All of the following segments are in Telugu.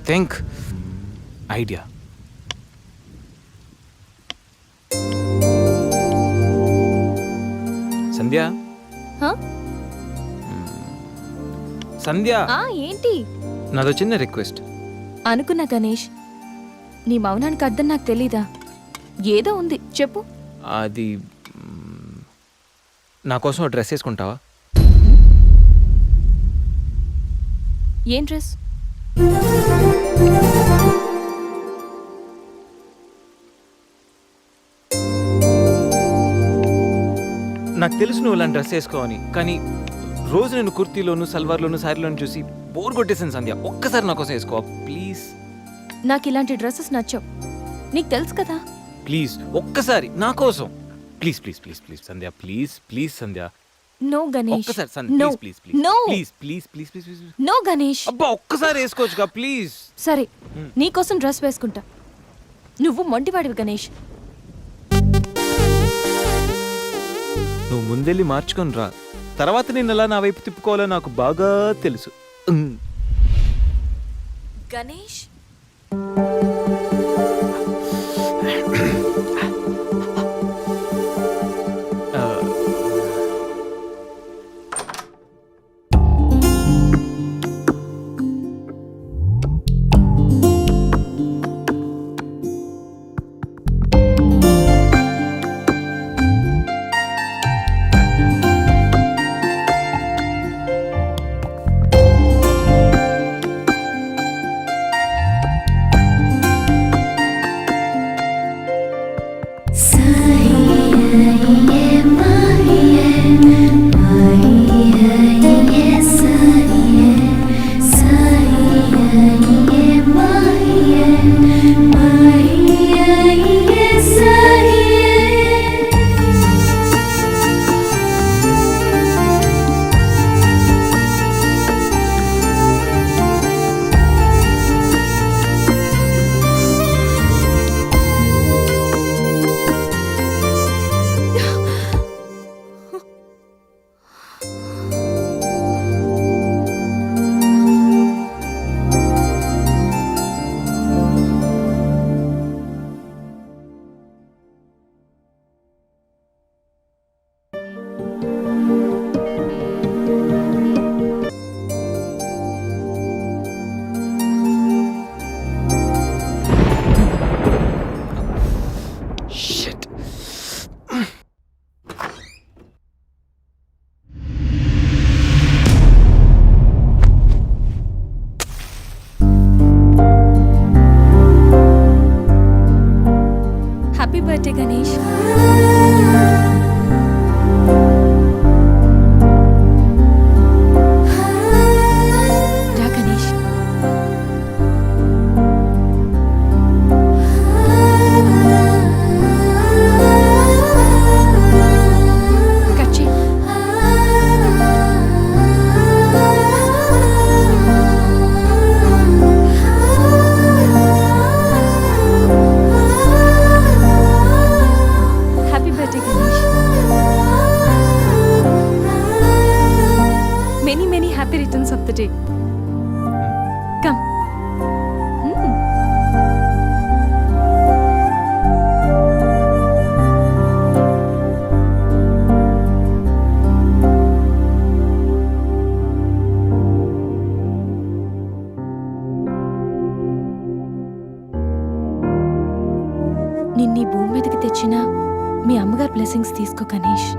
Think idea. సంధ్య, హ? సంధ్య, ఏంటి? నాదో చిన్న రిక్వెస్ట్. అనుకున్నా గణేష్, నీ మౌనానికి అర్థం నాకు తెలీదా? ఏదో ఉంది, చెప్పు. అది నా కోసం డ్రెస్ వేసుకుంటావా? ఏం డ్రెస్? నాకు తెలుసు నువ్వు ఇలాంటి డ్రెస్ వేసుకోవని, కానీ రోజు నేను కుర్తీలోను, సల్వార్లోను, శారీలోను చూసి బోర్ కొట్టేసాను సంధ్య. ఒక్కసారి నా కోసం వేసుకోవా ప్లీజ్? నాకు ఇలాంటి డ్రెస్సెస్ నచ్చవు, నీకు తెలుసు కదా. ప్లీజ్ ఒక్కసారి నా కోసం. Please please please please Sandhya, please please Sandhya. No Ganesh, ఒక్కసారి Sandhya, no, please please no, please please please please please. No Ganesh. అబ్బా ఒక్కసారి వేసుకోవచ్చుగా ప్లీజ్. సరే, నీకోసం డ్రెస్ వేసుకుంటా. నువ్వు మొండివాడివి గణేష్. నువ్వు ముందెళ్ళి మార్చుకొని రా, తర్వాత నేను ఎలా నా వైపు తిప్పుకోవాలో నాకు బాగా తెలుసు. Ganesh, happy birthday Ganesh. రా గణేష్. కట్ చేయి. Happy birthday Ganesh. Many many happy returns of the day. Come. నిన్నీ భూమి మీదకి తెచ్చిన మీ అమ్మగారు బ్లెస్సింగ్స్ తీసుకో గణేష్.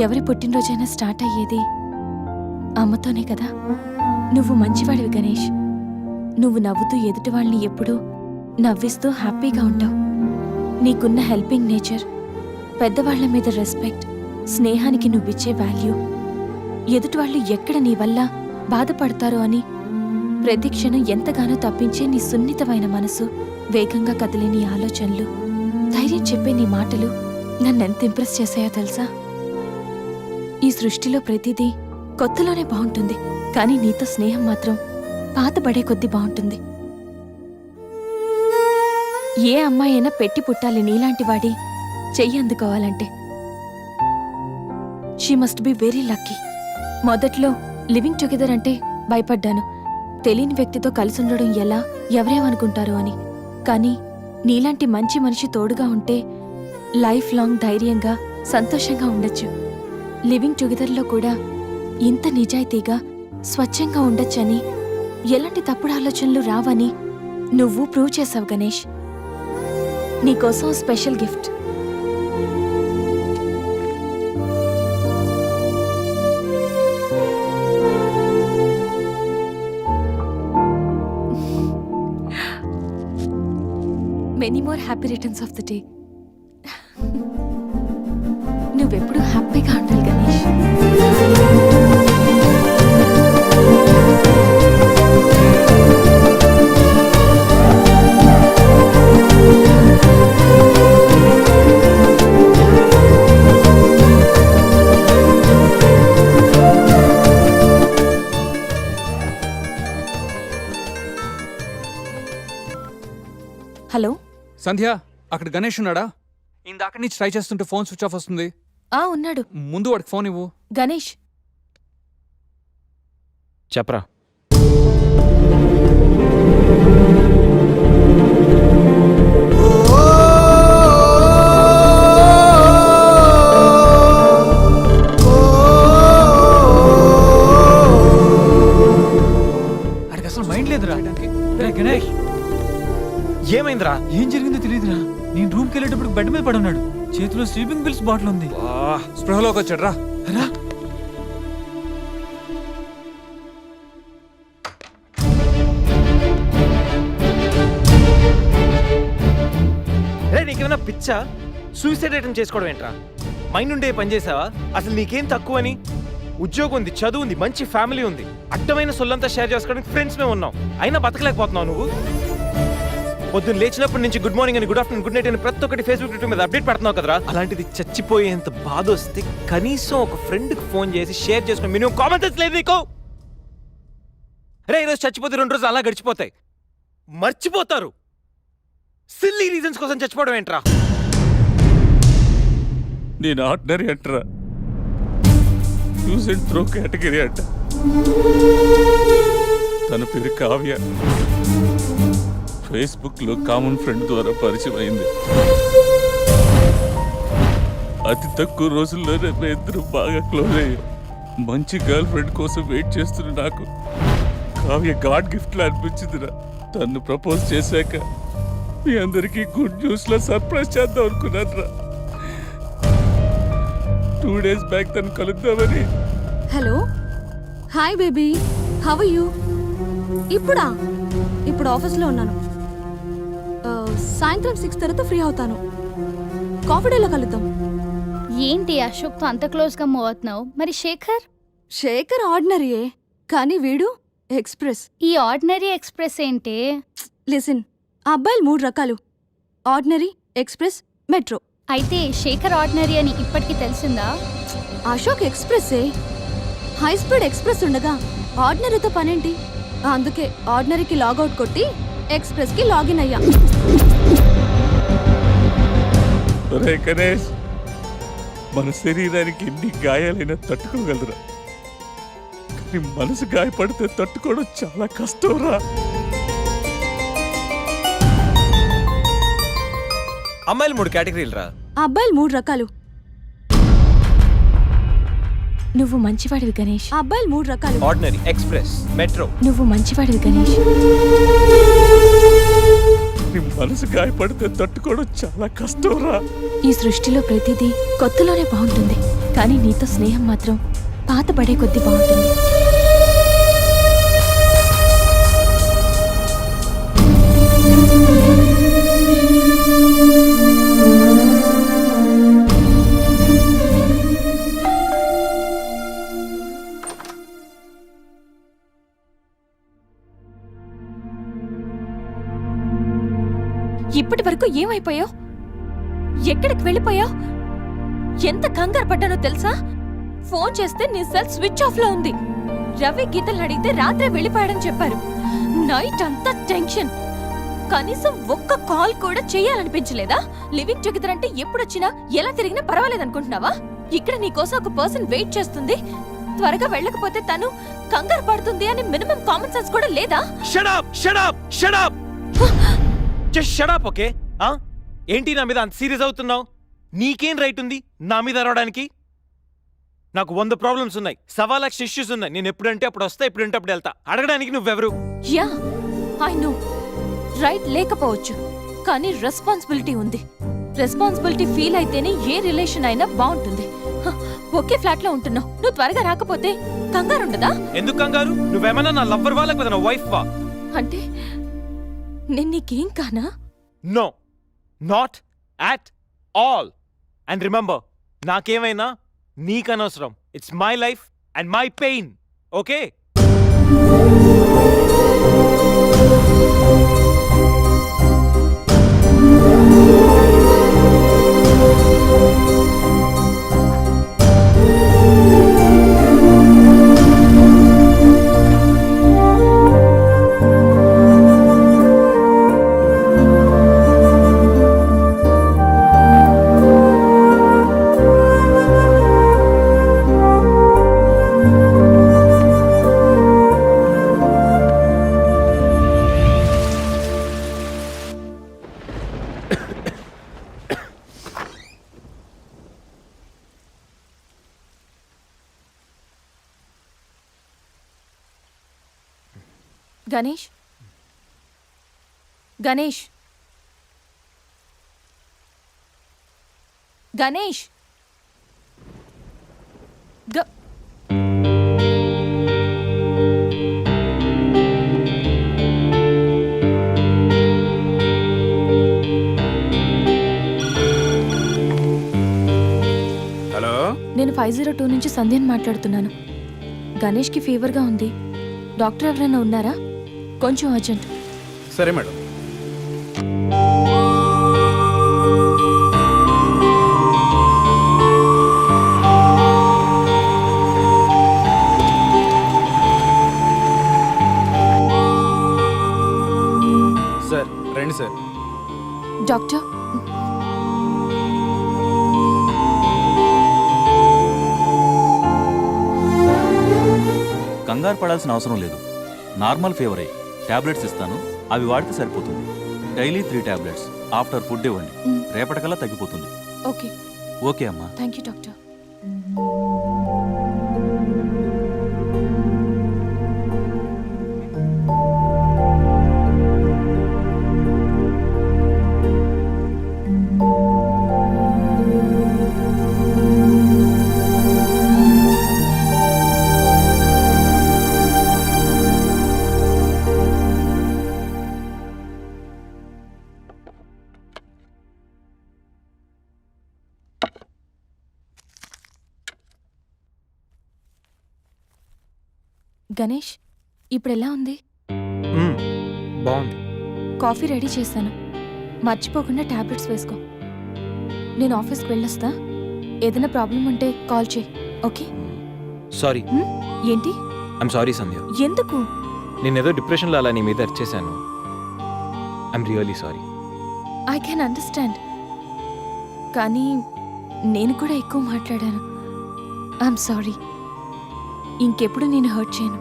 ఎవరి పుట్టినరోజైనా స్టార్ట్ అయ్యేది అమ్మతోనే కదా. నువ్వు మంచివాడివి గణేష్. నువ్వు నవ్వుతూ ఎదుటి వాళ్ళని ఎప్పుడూ నవ్విస్తూ హ్యాపీగా ఉంటావు. నీకున్న హెల్పింగ్ నేచర్, పెద్దవాళ్ల మీద రెస్పెక్ట్, స్నేహానికి నువ్విచ్చే వాల్యూ, ఎదుటి వాళ్ళు ఎక్కడ నీ వల్ల బాధపడతారో అని ప్రతి క్షణం ఎంతగానో తప్పించే నీ సున్నితమైన మనసు, వేగంగా కదిలే నీ ఆలోచనలు, ధైర్యం చెప్పే నీ మాటలు నన్నెంత ఇంప్రెస్ చేశాయో తెలుసా? ఈ సృష్టిలో ప్రతిదీ కొత్తలోనే బాగుంటుంది, కానీ నీతో స్నేహం మాత్రం పాతబడే కొద్దీ బాగుంటుంది. ఏ అమ్మాయైనా పెట్టి పుట్టాలి నీలాంటి వాడి చెయ్యి అందుకోవాలంటే. She must be very lucky. మొదట్లో లివింగ్ టుగెదర్ అంటే భయపడ్డాను. తెలియని వ్యక్తితో కలిసి ఉండడం ఎలా, ఎవరేమనుకుంటారో అని. కానీ నీలాంటి మంచి మనిషి తోడుగా ఉంటే లైఫ్ లాంగ్ ధైర్యంగా సంతోషంగా ఉండొచ్చు. లివింగ్ టుగెదర్లో కూడా ఇంత నిజాయితీగా స్వచ్ఛంగా ఉండొచ్చని, ఎలాంటి తప్పుడు ఆలోచనలు రావని నువ్వు ప్రూవ్ చేసావు గణేష్. నీకోసం special gift. Many more happy returns of the day. నువ్వెప్పుడు హ్యాపీగా ఉండాలి గణేష్. హలో సంధ్య, అక్కడ గణేష్ ఉన్నాడా? ఇందాక నుంచి ట్రై చేస్తుంటే ఫోన్ స్విచ్ ఆఫ్ వస్తుంది. ఉన్నాడు. ముందు వాడికి ఫోన్ ఇవ్వు. గణేష్, చెప్పరా. అడికి అసలు మైండ్ లేదురా. రే గణేష్, ఏమైందిరా? ఏం జరిగిందో తెలియదురా. నేను రూమ్కి వెళ్ళేటప్పుడు బెడ్ మీద పడి ఉన్నాడు. చేతిలో స్లీపింగ్ పిల్స్ బాటిల్ ఉంది. స్పృహలోకి వచ్చాడు రా. రా. రే, నీకేమైనా పిచ్చా? సూసైడ్ అటెంప్ట్ చేసుకోవడం ఏంట్రా? మైండ్ ఉండే పని చేసావా? అసలు నీకేం తక్కువని? ఉద్యోగం ఉంది, చదువు ఉంది, మంచి ఫ్యామిలీ ఉంది, అడ్డమైన సొల్లంతా షేర్ చేసుకోవడానికి ఫ్రెండ్స్ మేము ఉన్నాం. అయినా బతకలేకపోతున్నావు నువ్వు. పొద్దున్న లేచినప్పటి నుంచి గుడ్ మార్నింగ్ అని, గుడ్ ఆఫ్టర్నూన్, గుడ్ నైట్ అని ప్రతి ఒక్కటి ఫేస్బుక్ ట్విట్టర్ మీద అప్డేట్ పెడుతున్నావు కదరా. అలాంటిది చచ్చిపోయేంత బాధ వస్తే కనీసం ఒక ఫ్రెండ్కి ఫోన్ చేసి షేర్ చేసుకుని మినిమం కామన్ సెన్స్ లేదు నీకు? రే, ఈరోజు చచ్చిపోతే 2 రోజులు అలా గడిచిపోతాయి, మర్చిపోతారు. సిల్లీ రీజన్స్ కోసం చచ్చిపోవడం ఏంట్రా? నేను ఆర్డినరీ అంటరా, యూజ్ అండ్ త్రో కేటగిరీ అంట. తన పేరు కావ్య. ఫేస్బుక్ లో కామన్ ఫ్రెండ్ ద్వారా పరిచయం అయింది. అతి తక్కువ రోజుల్లోనే మేము ఇద్దరు బాగా క్లోజ్ అయ్యాం. మంచి గర్ల్ ఫ్రెండ్ కోసం వెయిట్ చేస్తున్న నాకు కావ్య గాడ్ గిఫ్ట్ లా అనిపించిందిరా. తను ప్రపోజ్ చేశాక మీ అందరికీ గుడ్ న్యూస్ లో సర్ప్రైజ్ చేద్దాం అనుకున్నాను రా. 2 days బ్యాక్ తను కలుద్దామని. Hello, hi baby, how are you? ఇప్పుడు ఆఫీస్లో ఉన్నాను. సాయంత్రం 6 తర్వాత ఫ్రీ అవుతాను. కాఫీ డేలో కలుద్దాం. ఏంటి అశోక్తో అంత క్లోజ్గా మూవ్ అవుతున్నావు? మరి శేఖర్ ఆర్డినరీయే, కానీ వీడు ఎక్స్ప్రెస్. ఈ ఆర్డినరీ ఎక్స్ప్రెస్ ఏంటి? లిసన్, ఆ అబ్బాయిలు 3 రకాలు: ఆర్డినరీ, ఎక్స్ప్రెస్, మెట్రో. అయితే శేఖర్ ఆర్డినరీ అని ఇప్పటికి తెలిసిందా? అశోక్ ఎక్స్ప్రెస్సే. హై స్పీడ్ ఎక్స్ప్రెస్ ఉండగా ఆర్డినరీతో పనేంటి? అందుకే ఆర్డినరీకి లాగౌట్ కొట్టి ఎక్స్ప్రెస్కి లాగిన్ అయ్యా. ఒరే గణేష్, మన శరీరానికి ఎన్ని గాయాలైనా తట్టుకోగలరా, కానీ మనసు గాయపడితే తట్టుకోవడం చాలా కష్టంరా. అమ్మాయిలు 3 కేటగిరీలు రా. ఆ అబ్బాయిలు 3 రకాలు. నువ్వు మంచివాడివి గణేష్. ఆ అబ్బాయిలు 3 రకాలు. Ordinary, express, metro. నువ్వు మంచివాడివి గణేష్. నీ మనసు గాయపడితే తట్టుకోవడం చాలా కష్టంరా. ఈ సృష్టిలో ప్రతిదీ కొత్తలోనే బాగుంటుంది, కానీ నీతో స్నేహం మాత్రం పాత పడే కొద్దీ బాగుంటుంది. ఇప్పటి వరకు ఏమైపోయావు? ఎక్కడికి వెళ్ళిపోయావు? ఎంత కంగారు పడ్డానో తెలుసా? ఫోన్ చేస్తే నీ సెల్ స్విచ్ ఆఫ్ లో ఉంది. రవి గీతలు అడిగితే రాత్రే వెళ్ళిపోయాడని చెప్పారు. నైట్ అంతా టెన్షన్. కనీసం ఒక్క కాల్ కూడా చేయాలనిపించలేదా? లివింగ్ టుగెదర్ అంటే ఎప్పుడొచ్చినా ఎలా తిరిగినా పర్వాలేదనుకుంటున్నావా? ఇక్కడ నీకోసం ఒక పర్సన్ వెయిట్ చేస్తుంది. త్వరగా వెళ్ళకపోతే తను కంగారు పడుతుంది అని మినిమం కామన్ సెన్స్ కూడా లేదా? Shut up shut up shut up just shut up. Okay ఏంటి నా మీద అంత సీరియస్ అవుతున్నావు? నీకేం రైట్ ఉంది నా మీద అరవడానికి? నాకు 100 ప్రాబ్లమ్స్ ఉన్నాయి, 1,00,000 ఇష్యూస్ ఉన్నాయి. నేను ఎప్పుడంటే అప్పుడు వస్తా, ఎప్పుడంటే అప్పుడు వెళ్తా. అడగడానికి నువ్వెవరు? యా ఐ నో, రైట్ లేకపోవచ్చు, కానీ రెస్పాన్సిబిలిటీ ఉంది. రెస్పాన్సిబిలిటీ ఫీల్ అయితేనే ఏ రిలేషన్ అయినా బాగుంటుంది. ఒకే ఫ్లాట్ లో ఉంటున్నావు, నువ్వు త్వరగా రాకపోతే కంగారు ఉండదా? ఎందుకు కంగారు? నువ్వేమన్నా నా లవ్వర్ వా లేకపోతే నా వైఫ్ వా? అంటే నేను నీకేం కానా? No, not at all. And remember, నాకేమైనా నీకనవసరం. It's my life and my pain. Okay? Ganesh, Ganesh, Ganesh, hello, నేను 502 నుంచి సంధ్యని మాట్లాడుతున్నాను. గణేష్కి ఫీవర్గా ఉంది. డాక్టర్ ఎవరైనా ఉన్నారా? కొంచెం అర్జెంట్. సరే మేడం. సార్ రండి సార్. డాక్టర్, కంగారు పడాల్సిన అవసరం లేదు. నార్మల్ ఫీవరే. టాబ్లెట్స్ ఇస్తాను, అవి వాడితే సరిపోతుంది. Daily 3 tablets. ఆఫ్టర్ ఫుడ్ ఇవ్వండి, రేపటికల్లా తగ్గిపోతుంది. ఓకే. ఓకే అమ్మా. Thank you doctor. గణేష్, ఇప్పుడు ఎలా ఉంది? బాగుంది. కాఫీ రెడీ చేశాను, మర్చిపోకుండా టాబ్లెట్స్ వేసుకో. నేను ఆఫీస్కి వెళ్ళొస్తా. ఏదైనా ప్రాబ్లం ఉంటే కాల్ చేయి. ఓకే? సారీ. ఏంటి? I'm sorry Sandhya. ఎందుకు? నేనేదో డిప్రెషన్లో అలా నీ మీద అరిచేశాను. I'm really sorry. I can understand, కానీ నేను కూడా ఎక్కువ మాట్లాడాను. I'm sorry. ఇంకెప్పుడు నేను హర్ట్ చేయను.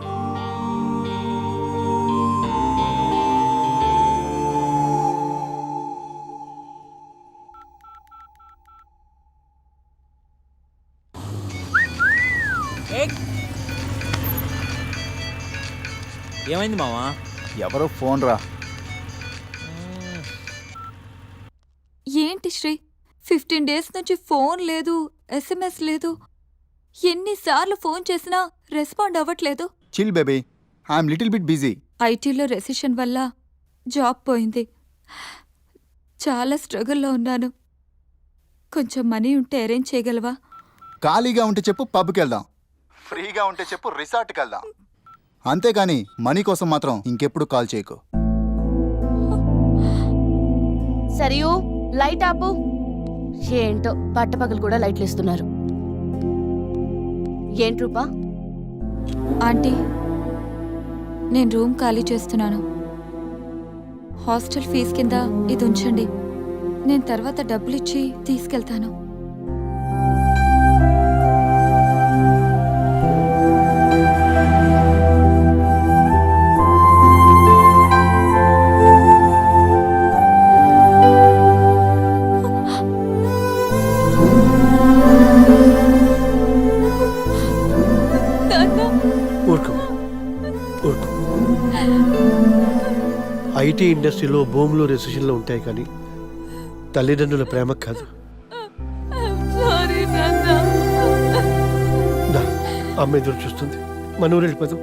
ఏమైంది మావా? ఎవరో ఫోన్ రా. ఏంటి శ్రీ, 15 డేస్ నుంచి ఫోన్ లేదు, SMS లేదు. ఎన్నిసార్లు ఫోన్ చేసినా రెస్పాండ్ అవ్వట్లేదు. Chill baby, I'm little bit busy. ఐటీలో రెసిషన్ వల్ల జాబ్ పోయింది. చాలా స్ట్రగుల్లో ఉన్నాను. కొంచెం మనీ ఉంటే అరేంజ్ చేయగలవా? ఖాళీగా ఉంటే చెప్పు, పబ్కి వెళ్దాం. ఫ్రీగా ఉంటే చెప్పు, రిసార్ట్కి వెళ్దాం. అంతేగాని మనీ కోసం మాత్రం ఇంకెప్పుడు కాల్ చేయకు. సరియు, లైట్ ఆపు. ఏంటో పట్టపగలు కూడా లైట్లు ఇస్తున్నారు. ఏంటి రూపా? ఆంటీ, నేను రూమ్ ఖాళీ చేస్తున్నాను. హాస్టల్ ఫీజు కింద ఇది ఉంచండి. నేను తర్వాత డబ్బులిచ్చి తీసుకెళ్తాను. ఐటీ ఇండస్ట్రీలో భూములు రెసిషన్లో ఉంటాయి కానీ తల్లిదండ్రుల ప్రేమ కాదు. దా, అమ్మ ఎదురు చూస్తుంది. మన ఊరు వెళ్ళిపోదాం.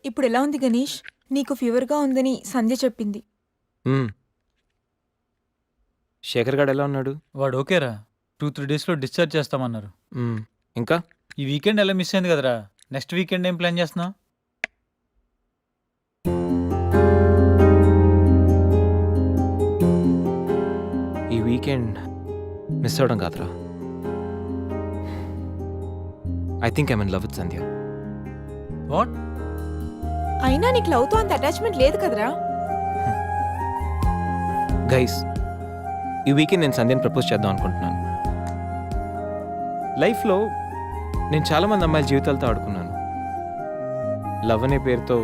ఇప్పుడు ఎలా ఉంది గణేష్? నీకు ఫీవర్గా ఉందని సంధ్య చెప్పింది. శేఖర్ గాడు ఎలా ఉన్నాడు? వాడు ఓకేరా, 2-3 డేస్లో డిశ్చార్జ్ చేస్తామన్నారు. ఇంకా ఈ వీకెండ్ ఎలా మిస్ అయింది కదరా? నెక్స్ట్ వీకెండ్ ఏం ప్లాన్ చేస్తున్నావు? ఈ వీకెండ్ మిస్ అవడం కాదురా. I think I'm in love with Sandhya. What? అయినా నీకు లవ్తో అంత అటాచ్మెంట్ లేదు కదరా? గైస్, ఈ వీకెండ్ నేను సంధ్యని ప్రపోజ్ చేద్దాం అనుకుంటున్నాను. లైఫ్లో నేను చాలామంది అమ్మాయిల జీవితాలతో ఆడుకున్నాను. లవ్ అనే పేరుతో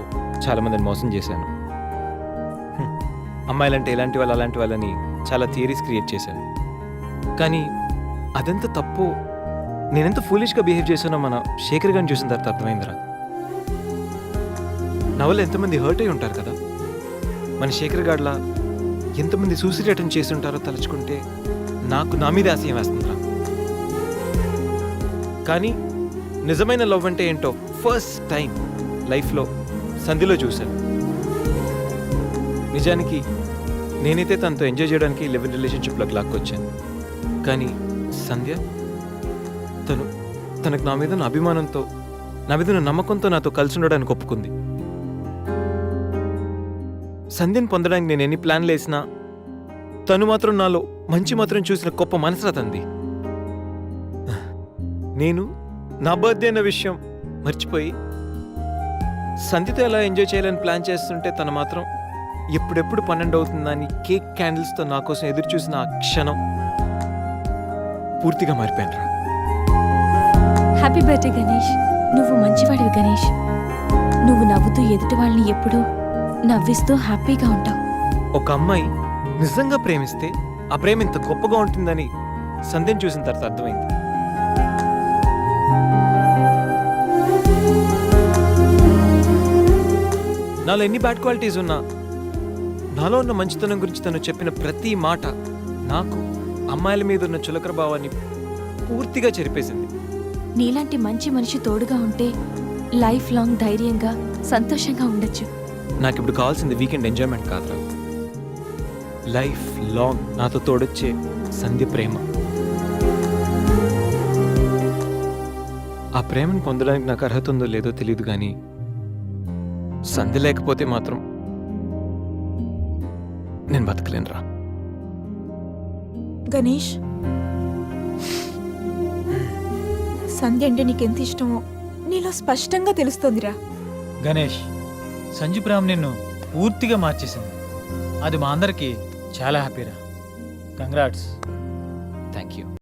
చాలామందిని మోసం చేశాను. అమ్మాయిలంటే ఇలాంటి వాళ్ళు అలాంటి వాళ్ళని చాలా థియరీస్ క్రియేట్ చేశాను. కానీ అదెంత తప్పు, నేనెంత ఫూలిష్గా బిహేవ్ చేశానో మన శేఖర్ గారిని చూసిన తర్వాత అర్థమైందిరా. నా వల్ల ఎంతమంది హర్ట్ అయి ఉంటారు కదా. మన శేఖర్ గాడ్లా ఎంతమంది సూసైడ్ అటెంప్ట్ చేసి ఉంటారో తలుచుకుంటే నాకు నా మీద ఆశయం వేస్తుందిరా. కానీ నిజమైన లవ్ అంటే ఏంటో ఫస్ట్ టైం లైఫ్లో సంధిలో చూశాను. నిజానికి నేనైతే తనతో ఎంజాయ్ చేయడానికి లివ్ ఇన్ రిలేషన్షిప్లోకి లాక్కొచ్చాను. కానీ సంధ్య తనకు నా మీద ఉన్న అభిమానంతో, నా మీద ఉన్న నమ్మకంతో నాతో కలిసి ఉండడానికి ఒప్పుకుంది. సంధ్యను పొందడానికి నేను ఎన్ని ప్లాన్లు వేసినా తను మాత్రం నాలో మంచి మాత్రం చూసిన గొప్ప మనసురా తంది. నేను నా బర్త్డే అన్న విషయం మర్చిపోయి సంధ్యతో ఎలా ఎంజాయ్ చేయాలని ప్లాన్ చేస్తుంటే తను మాత్రం ఎప్పుడెప్పుడు 12 అవుతుందని కేక్ క్యాండిల్స్తో నా కోసం ఎదురు చూసిన ఆ క్షణం పూర్తిగా మారిపోయాను రా. Happy birthday Ganesh. నువ్వు మంచివాడివి గణేష్. నువ్వు నవ్వుతూ ఎదుటి వాళ్ళని ఎప్పుడూ నవ్విస్తూ హ్యాపీగా ఉంటావు. ఒక అమ్మాయి నిజంగా ప్రేమిస్తే ఆ ప్రేమ ఇంత గొప్పగా ఉంటుందని సంధ్యను చూసిన తర్వాత అర్థమైంది. నాలో ఎన్ని బ్యాడ్ క్వాలిటీస్ ఉన్నా నాలో ఉన్న మంచితనం గురించి తను చెప్పిన ప్రతి మాట నాకు అమ్మాయిల మీద ఉన్న చులకర భావాన్ని పూర్తిగా చెరిపేసింది. నీలాంటి మంచి మనిషి తోడుగా ఉంటే లైఫ్ లాంగ్ ధైర్యంగా సంతోషంగా ఉండొచ్చు. నాకు ఇప్పుడు కావాల్సింది వీకెండ్ ఎంజాయ్మెంట్ కాదురా, లైఫ్ లాంగ్ నాతో తోడొచ్చే సంధ్య ప్రేమ. ఆ ప్రేమను పొందడానికి నాకు అర్హత ఉందో లేదో తెలియదు, కానీ సంధ్య లేకపోతే మాత్రం నేను బతకలేనురా. గణేష్, సంధ్య అంటే నీకెంత ఇష్టమో నీలో స్పష్టంగా తెలుస్తోందిరా. గణేష్, సంజు ప్రేమ నిన్ను పూర్తిగా మార్చేసింది. అది మా అందరికీ చాలా హ్యాపీరా. కంగ్రాట్స్. Thank you.